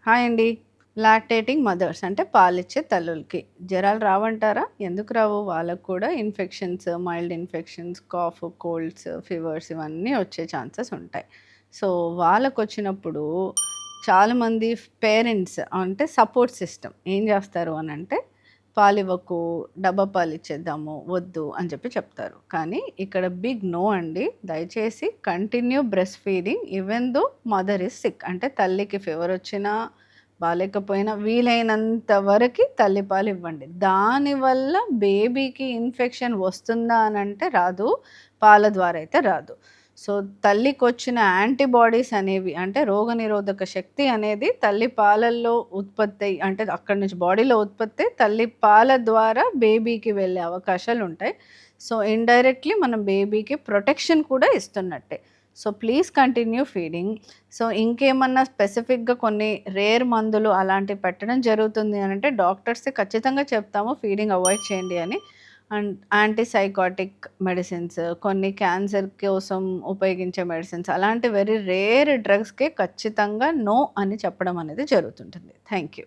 Hi అండి. Lactating mothers అంటే పాలిచ్చే తల్లులకి జరాలు రావంటారా? ఎందుకు రావు? వాళ్ళకి కూడా infections, mild infections, cough, colds, fevers ఇవన్నీ వచ్చే ఛాన్సెస్ ఉంటాయి. సో, వాళ్ళకొచ్చినప్పుడు చాలామంది పేరెంట్స్ అంటే సపోర్ట్ సిస్టమ్ ఏం చేస్తారు అనంటే, పాలివ్వకు, డబ్బా పాలిచ్చేద్దాము, వద్దు అని చెప్తారు. కానీ ఇక్కడ బిగ్ నో అండి. దయచేసి continue breast feeding even though mother is sick. అంటే తల్లికి ఫీవరొచ్చినా బాలేకపోయినా వీలైనంత వరకి తల్లిపాలు ఇవ్వండి. దానివల్ల బేబీకి ఇన్ఫెక్షన్ వస్తుందా అనంటే రాదు. పాల ద్వారా అయితే రాదు. సో, తల్లికొచ్చిన యాంటీబాడీస్ అనేవి అంటే రోగనిరోధక శక్తి అనేది తల్లి పాలల్లో ఉత్పత్తయి అంటే అక్కడి నుంచి బాడీలో ఉత్పత్తయి తల్లి పాల ద్వారా బేబీకి వెళ్ళే అవకాశాలుంటాయి. సో, ఇండైరెక్ట్‌లీ మనం బేబీకి ప్రొటెక్షన్ కూడా ఇస్తున్నట్టే. So, please continue feeding. So, ఇంకేమన్నా స్పెసిఫిక్‌గా కొన్ని రేర్ మందులు అలాంటివి పెట్టడం జరుగుతుంది అనంటే డాక్టర్స్‌కి ఖచ్చితంగా చెప్తాము ఫీడింగ్ అవాయిడ్ చేయండి అని. అండ్ యాంటీసైకోటిక్ మెడిసిన్స్, కొన్ని క్యాన్సర్ కోసం ఉపయోగించే మెడిసిన్స్ అలాంటి వెరీ రేర్ డ్రగ్స్‌కే ఖచ్చితంగా నో అని చెప్పడం అనేది జరుగుతుంటుంది. Thank you.